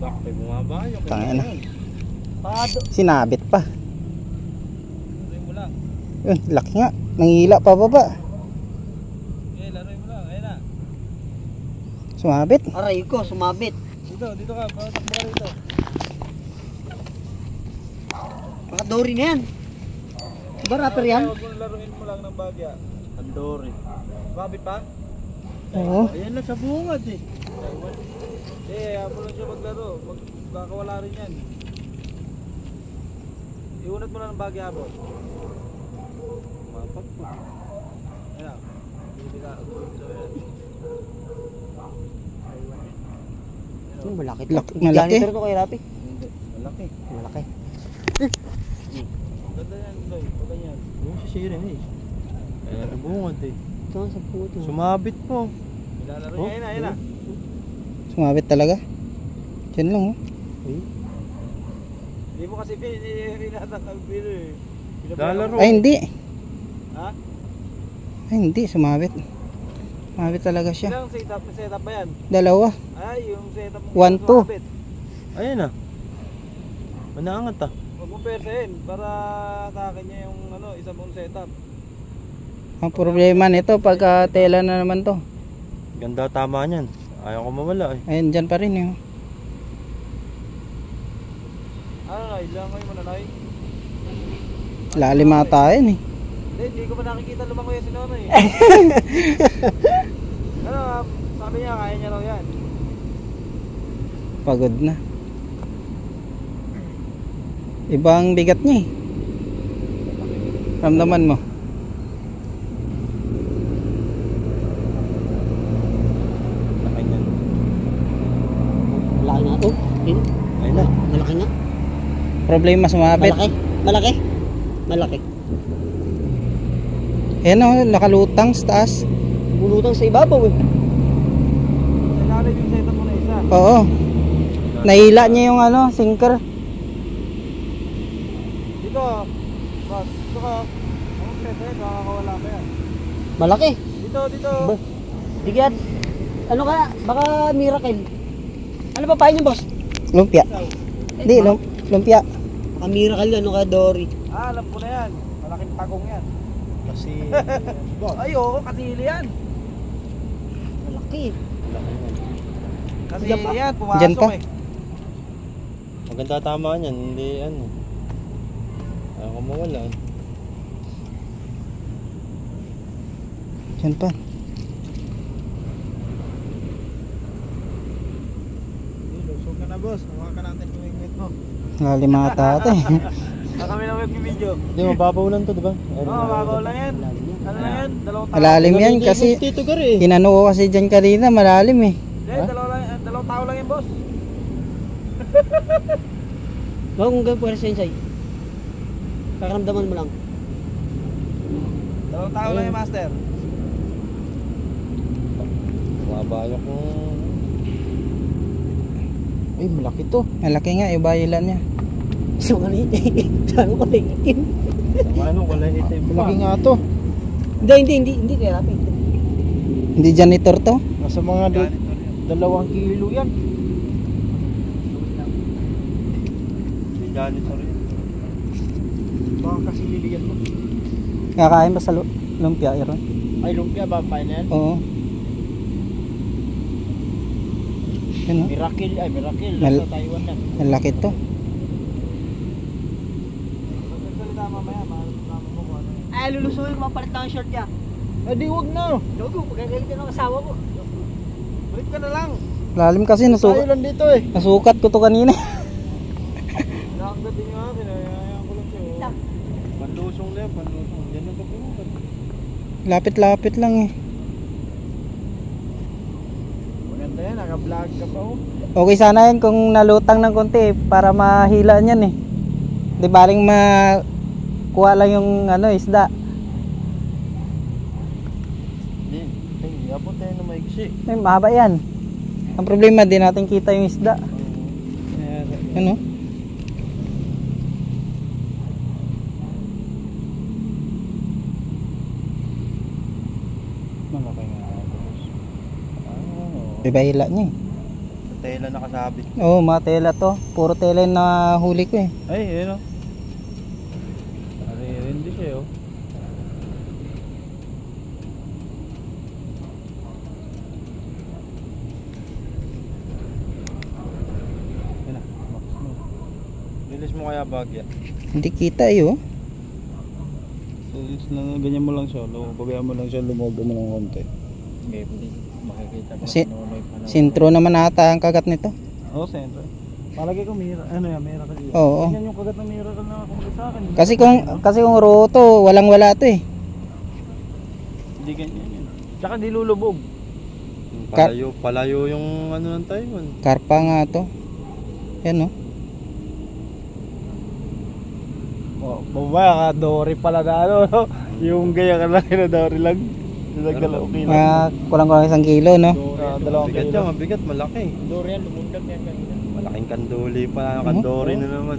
Bakit bumaba yung Tangin na. Pado. Sinabit pa. Laruin mo lang. Laki nga. Nangihila pa baba. Okay, laruin mo lang. Ayun na. Sumabit. Aray ko, sumabit. Dito ka. Takbo ka rito. Baka dory na yan. Diba rapper yan? Huwag mo laruin mo lang ng bagya. Andori. Babit pa? Oo. Ayan na sa bungad eh. Mo lang siya maglaro. Magkakawala rin yan. Iunat mo lang ng bagya habon. Mapak po. Ayan na. Hindi ka. Malaki. Malaki. Janitor to kay Rapi. Hindi. Malaki. Malaki. Ganda yan, Loy. Ganda yan. Yung si Shirin eh. Ayan, bungad eh. Ito sa puto. Sumabit po. Nilalaro niya. Ayun na. Sumabit talaga. Diyan lang oh. Hindi mo kasi pinatang ang pino eh. Lalaro. Ay hindi. Ha? Ay hindi. Sumabit. Sumabit talaga siya. Ilang setup ba yan? Dalawa. Ay, yung setup mo. 1, 2. Ayun na. Manaangat ah. Huwag mong persahin para sa akin niya yung isa mong setup. Ang problema nito pagka tela na naman to. Ganda tama niyan. Ayaw ko mawala eh. Ayun dyan pa rin eh. Ano na, ilangoy mo na na eh. Lalim ata yun eh. Hindi ko pa nakikita lumangoy si Nonoy. Sabi niya kaya niya raw yan. Pagod na. Ibang bigat niya eh. Ramdaman mo. Laki niyan. Malaki na. Oh, yun. Ayun na. Malaki na. Problema sumabit. Malaki. Malaki. Ayan o, nakalutang sa taas. Bulutang sa ibabaw eh. Sa ilalim yung setup mo na isa. Oo. Nahila niya yung sinker. Dito. Boss, dito ka. Ang persahin, makakawala ka yan. Malaki. Dito. Bigyan. Ano ka? Baka miracle. Ano pa pahin niyo, boss? Lumpia. Hindi, lumpia. Baka miracle ano ka, Dory. Alam ko na yan. Malaking tagong yan. Kasi... Ay, oo, kasili yan. Malaki. Kasi Diyan pa? yan, pumasok Diyan pa? eh. Maganda tama yan, hindi ano. Ayaw ko mawala eh. Diyan pa. Lusog ka na boss, hawakan ka natin yung wingwit mo. Lalim ata ito eh. Kami na yung video. Hindi, mababaw lang to, diba? Oo, mababaw lang yan. Ano lang yan? Dalawang tao. Malalim yan kasi hinano ko kasi dyan kanina, malalim eh. Hindi, dalawang tao lang yan boss. Baka kung gawin pwede sa inside. Pakaramdaman mo lang. Dalawang tao lang yan master. Mabayok ko. Ay, malaki to. Malaki nga, ibayilan niya. So, mali. Saan ko naiitin? Ano, kulay itim. Malaki nga to. Hindi kaya Rapi. Hindi janitor to. Nasa mga 2 kilo yan. Si janitor yun. Baka kasi liliyan mo. Kakain ba sa lumpia, Iron? Ay, lumpia ba? Pain na yan? Oo. Yan o. Miracle. Nasa Taiwan na. Malaki to. Magsalita mamaya, malaman mo kung ano yun. Ay, lulusuin ko mapalit lang ang short niya. Eh, di wag na. Logo, pagkagalitin ng asawa ko. Balik ka na lang. Lalim kasi Tayo lang dito eh. nasukat ko to kanina. Nakakagad din yung akin, ayaw ko lang siya. Panlusong na yan, panlusong. Yan ang pagpunta. Lapit-lapit lang eh. Maganda yan, naka-vlog ka pa oh. Okay sana yan kung nalutang ng konti para mahila niyan eh. Di baling makuha lang yung isda. Hindi, abot tayo na maigsi. Ay, mahaba yan. Ang problema, di natin kita yung isda. Ano? Malaki nga. Iba hila niya eh. tela nakasabit. Oo, mga tela to. Puro tela yung nahuli ko eh. Ay, yun o. Narirind siya oh. Yan na, box mo. Bilis mo kaya bagya. Hindi kita eh oh. Bilis lang, ganyan mo lang siya. Pabayaan mo lang siya, lumogo mo ng konti. Okay, makikita mo. Sintro naman ata ang kagat nito. Oo, sentro. Palagi ko mira. Ano yan, mira ka dito. Oo. Yan yung kagat ng mira ka na kumulit sa akin. Kasi kung roto, walang wala to eh. Hindi ganyan yun. Tsaka di lulubog. Palayo yung ano ng Taiwan. Karpa nga to. Yan oh. Oh, babaya ka, Dory pala na ano, no? Yung gaya ka lang na Dory lang. Nagdalaw kilo. Kulang-kulang 1 kilo no. Dalawang bigat yan, mabigat, malaki. Dory yan, lumundag yan kanina. Malaking kanduli pa, kandori na naman.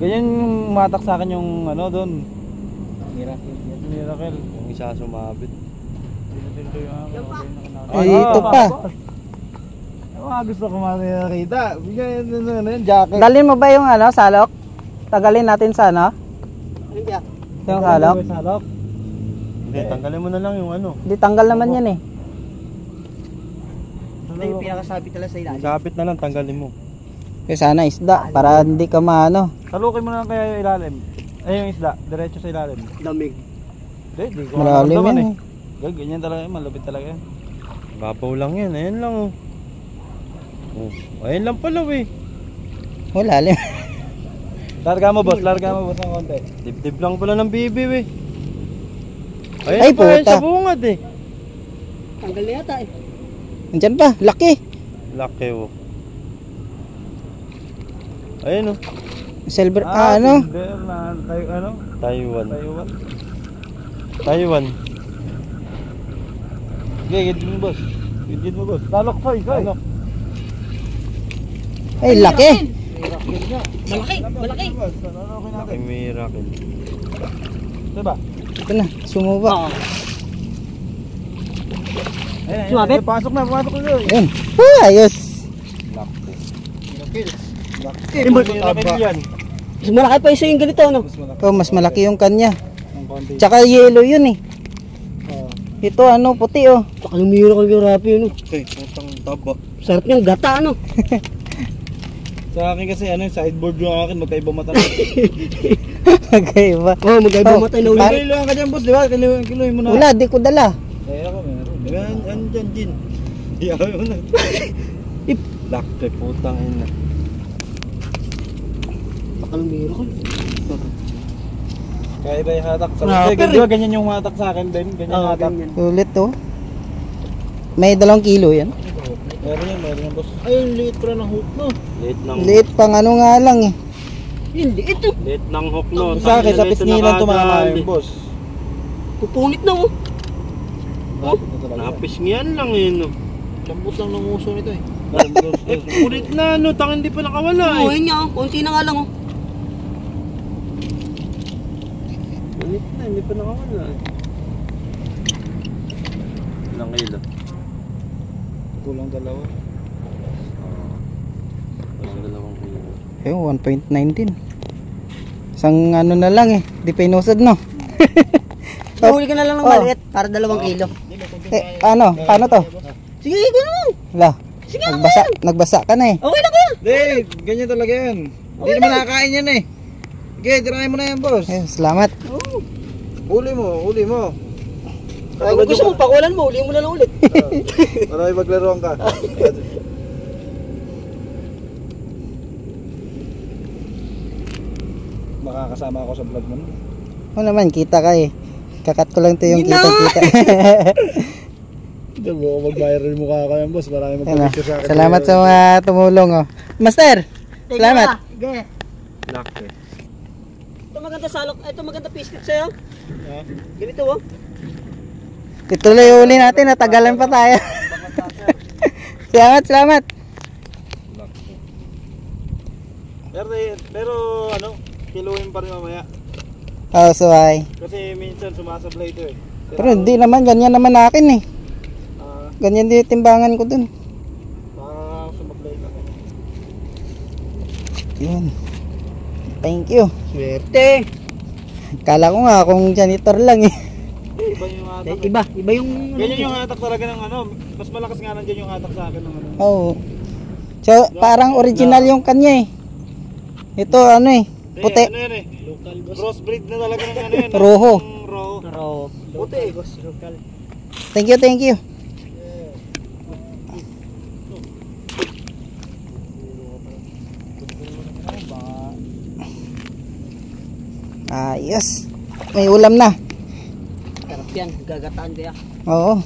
Ganyan yung matak sa akin yung ano doon. Miracle. Yung isa sumabit. Dito yung Ay, ito pa. Gusto ko makita. Bigyan yung jacket. Dalhin mo ba yung ano, salok? Tagalin natin sa ano? Ano ba? Yung salok? Hindi, tanggalin mo na lang yung ano. Di tanggal naman yan eh. Ano yung pinakasabit talaga sa ilalim? Sapit na lang, tanggalin mo. Kaya sana isda, para hindi ka maano. Talukin mo na lang kaya yung ilalim. Ay yung isda, diretso sa ilalim. Lamig. Hindi ko Malalim naman yan eh. Ganyan talaga yan, malapit talaga yan. Babaw lang yan, ayan lang oh. Oh, ayan lang pala eh. Malalim. Larga mo boss ng konti. Dibdib lang pala ng bibi eh. Ay, pa yan puta. sa bungad eh. Tanggal na yata eh. Nandyan pa, laki. Laki oh. Ayun oh. Silver, ano? Silver na, ano? Taiwan. Okay, gidin mo boss. Talok pa, talok. Ay, laki. Malaki. Laki miracle. Diba? Ito na, sumuba. Oo. Ayun, Sumabit? Pasok na yun. Ayun. Ayos. Miracle yan. Mas malaki pa isa yung ganito, no? Oh, mas malaki yung kanya. Ang konti. Tsaka yellow yun eh. Ito ano, puti oh. Baka yung miracle yung rapi yun, no? Okay, putang taba. Sarap niyang gata, no? Sa akin kasi ano, sideboard yung akin, magkaiba mata na. Magkaiba. Oo, magkaiba matay na ulit. Kiloan ka dyan boss, di ba? Kiloin mo na. Wala, di ko dala. Eh ako meron. Ano dyan, Jin? Iyaw mo na. Lakte, putang ina. Baka yung miracle. Kaya ba yung hatak? Rapper, Di ba ganyan yung hatak sa akin din? Ganyan Oo, hatak. ganyan. Ulit oh. May 2 kilo yan. Meron yan boss. Ay, yung liit pala ng hook, no? Liit pang ano nga lang eh. Yun, liit, no? Liit ng hook no. Sa akin, sa pisngilan tumama yung boss. Pupunit na, oh. Napisngian lang yun no. Lambot lang ng uso nito eh. Ulit na no, tang hindi pa nakawala Oo, eh. yun niya, oh. Kunti na nga lang, oh. Ulit na, hindi pa nakawala eh. Ilang kilo? Kulang dalawa. Kulang 2 kilo. Ayun, 1.19. Isang ano na lang eh. Di pa inusad no. Nahuli ka na lang ng maliit para 2 kilo. Ano? Paano to? Sige, gano'n. Wala. Nagbasa ka na eh. Okay lang kaya. Hindi, ganyan talaga yan. Hindi naman nakakain yan eh. Okay, tirahin mo na yan, boss. Ayun, salamat. Huli mo. Ay, kung gusto mo, pakulan mo, uli mo na lang ulit. Para may maglaruan ka. Makakasama ako sa vlog mo. O naman, kita ka eh. Kakat ko lang to yung Yun na! kita-kita. Hindi mo mag-viral mukha ka yan, boss. Marami Ayun, magpapicture sa akin. salamat sa mga tumulong oh. Master! Salamat! Sige. Lakte. Ito maganda salok, ito maganda biscuit sa'yo. Ganito, oh. Ituloy uli natin, natagalan pa tayo. Salamat! Pero ano, kiluhin pa rin mamaya. Oh, suway. Kasi minsan sumasablay ito eh. Pero hindi naman, ganyan naman akin eh. Ganyan din yung timbangan ko dun. Yun. Thank you. Swerte. Kala ko nga kung janitor lang eh. Iba yung hatak. Iba yung... Ganyan yung hatak talaga ng ano. Mas malakas nga nandiyan yung hatak sa akin ng ano. Oo. So, parang original yung kanya eh. Ito ano eh, puti. Ano yan eh. Crossbreed na talaga ng ano yan. Roho. Roho. Puti eh. Thank you, thank you. Ayos. May ulam na. Sarap yan, gagataan kaya. Oo.